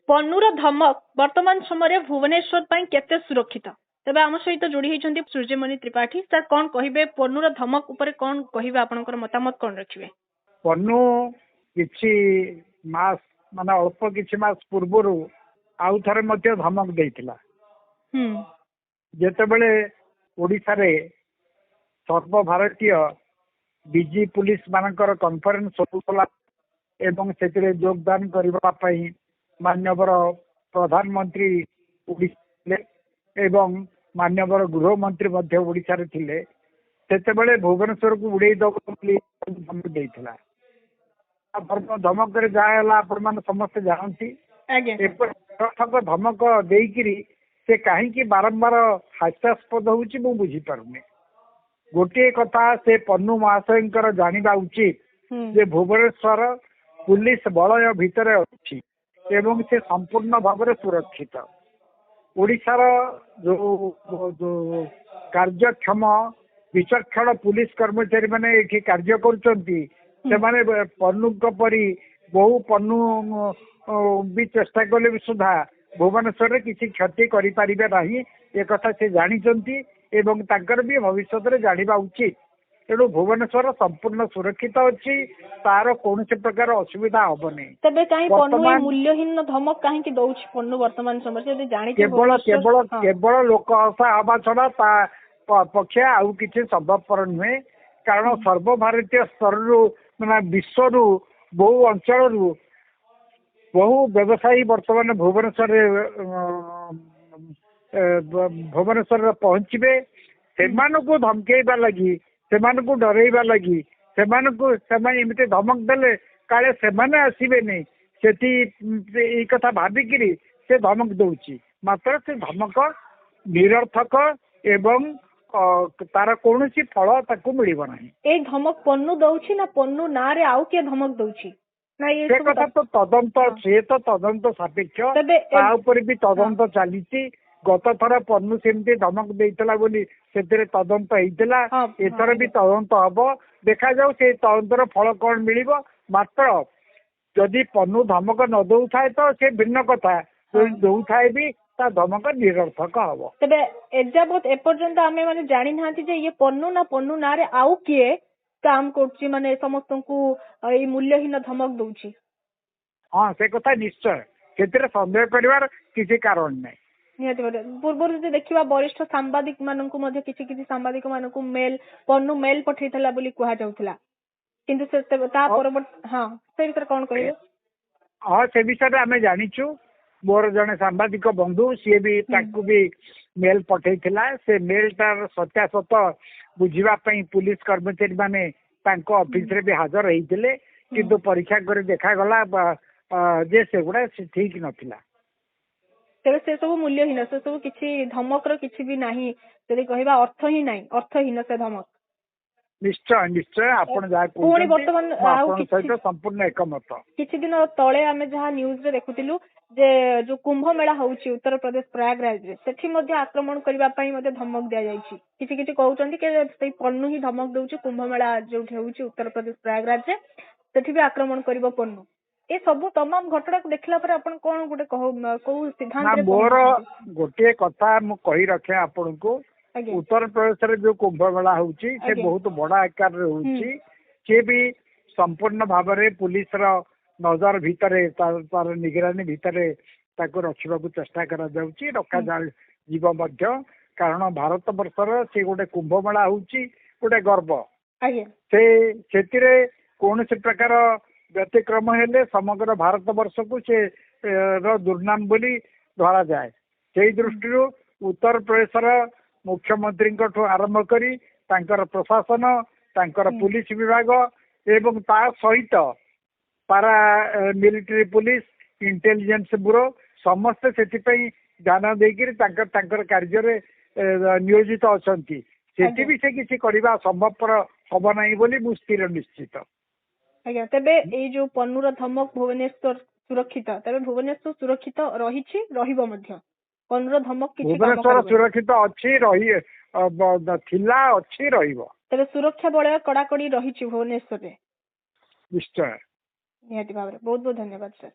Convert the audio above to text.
पन्नूर धमक वर्तमान समय भुवनेश्वर केते सुरक्षित तेज आम सहित जोड़ी होती सूर्यमणि त्रिपाठी सर कौन कहे पन्नूर धमक उपर कौन कहे आपंकर मतामत कौन रखिए पन्नू किछि मास माने अल्प किछि मास पूर्वर आउ थरे मध्य धमक देइतिला जेतेबेले ओडिसा रे सर्वभारतीय डीजी पुलिस मानकर कॉन्फ्रेंस होतला एवं सेतिरे योगदान करबा पई माननीय प्रधानमंत्री ओडिसा एवं माननीय गृह मंत्री मध्य ओडिसा रे थिले सेतेबेले भुवनेश्वर को उड़े धमक देइतिला धमक जहाँ आपण समस्ते जानती धमक देकरी से कहीं बारंबार हास्यास्पद होची मु बुझी पारुनी गोटे कथा से पन्नू महाशय जानिबा उचित जे भुवनेश्वर पुलिस बलय भितर अच्छी एवं से संपूर्ण भाव सुरक्षित ओडिशार जो कार्यक्षम विचक्षण पुलिस कर्मचारी माने एठी कार्य करुचंती से माने पन्नू परी बहु पन्नू भी चेष्टा कले भी सुधा भुवनेश्वर रे किसी क्षति करि परिबे नाही एक कथा से जानिचंती एवं ताकर भी भविष्य रे जानिबा उचित तेणु भुवनेश्वर संपूर्ण सुरक्षित अच्छी तार कौन से प्रकार असुविधा हेनी तबे काई पन्नू मूल्यहीन धमक काहे कि दउछि पन्नू वर्तमान समय से जानि केवल केवल केवल लोक आशा हवा छड़ा ता पक्ष आउ किछि संभवपर नुहे कारण सर्वभारतीय स्तर माने विश्व बहु अंचल बहु व्यवसायी वर्तमान भुवनेश्वर पहुंचे से धमकेबा लगी से डरइबा लगी से धमक देले काले से आसबे नहीं से कथा भाविकी से धमक दौची मात्र से धमक निरर्थक एवं तार कौन फल मिल ना ए धमक पन्नू दौची ना पन्नू ना रे आउ के धमक दौची ना ये कथा तो तदंत से तो तदंत सापेक्ष भी तदंत चली गत थर पन्नू सेमती धमक देइतला बोली सेतिरे तदंत होइतला एथर भी तदंत हबो देखा जाऊ से तदंतर फल कौन मिलिबो मात्र जदि पन्नू धमक न दउ थाए तो से भिन्न कथा दउ थाए भी ता धमक निरर्थक हबो तबे एजाबत एपर्यंत आमे माने जानि नांती जे ये पन्नू ना रे आउ किए काम करछि माने समस्त को ए मूल्यहीन धमक दउछि हां से कथा निश्चय सेतिरे संदेह करिवार किछि कारण नै पूर्व देखा वरिष्ठ सांबादिक मानक किसी सांबादिक मानक मेल पन्नू मेल पठेइथला बोली कहा जाउथला किंतु हाँ से विषय कौन कहिए हाँ से विषय आमे जानिछु मोर जने सांबादिक बंधु सी भी मेल पठेइथला से मेल तार सत्यासत बुझिबा पई पुलिस कर्मचारी माने तांको ऑफिस रे भी हाजर होइतिले किंतु परीक्षा करे देखा गला जे सेगुडा ठीक नथिला तेरे से सब मूल्यहीन से सब किसी धमक किसी भी नहीं जदि कहबा अर्थ ही नहीं अर्थहीन से धमक निश्चय निश्चय आपण जा पुणी वर्तमान संपूर्ण एकमत किछि दिन तळे आमे जहा न्यूज रे देखुतिलु जे जो कुंभ मेला होउची उत्तर प्रदेश प्रयागराज रे सेठी मध्ये आक्रमण करबा पई मध्ये धमक दिया जायछि किछि किछि कहउचंती के सेई पन्नू ही धमक देउची कुंभ मेला जोठी होउची उत्तर प्रदेश प्रयागराज रे सेठी भी आक्रमण करबो पन्नू ए सब तमाम घटना को देखला पर अपन कोन गुटे को सिद्धांत रे मोर गोटे कथा मु कहि रखे आपन को उत्तर प्रदेश रे जो कुंभ मेला होउची से बहुत बड़ा आकार रे होउची से भी संपूर्ण भाव रे पुलिस रो नजर भितरे तार निगरानी भितरे ताको रखिबा को चेष्टा करा जाउची रखा जीव मध्य कारण भारत वर्षर से गोटे कुंभ मेला होउची गोटे गर्व से सेतिरे कौन से प्रकार व्यतिक्रम हेले समग्र भारत वर्ष को से दुर्नाम बोली धरा जाए से दृष्टि उत्तर प्रदेश मुख्यमंत्री आरंभ करी तांकर प्रशासन तांकर पुलिस विभाग एवं ता सहित पारा मिलिटरी पुलिस इंटेलिजेंस ब्यूरो समस्त से ध्यान देकर तांकर कार्य रे नियोजित अछंती सेठी भी से किसी करबा संभवपर हब नाही बोली मु स्थिर निश्चित आज्ञा तेबे ए जो पन्नूर धमक भुवनेश्वर सुरक्षित तेबे भुवनेश्वर सुरक्षित रहिछि रहिबो मध्ये पन्नूर धमक किछि भुवनेश्वर सुरक्षित अछि रहि थिला अछि रहिबो तेबे सुरक्षा बलय कड़ाकड़ी रहिछि भुवनेश्वर रे निश्चय निहाती भाबरे बहुत बहुत धन्यवाद सर।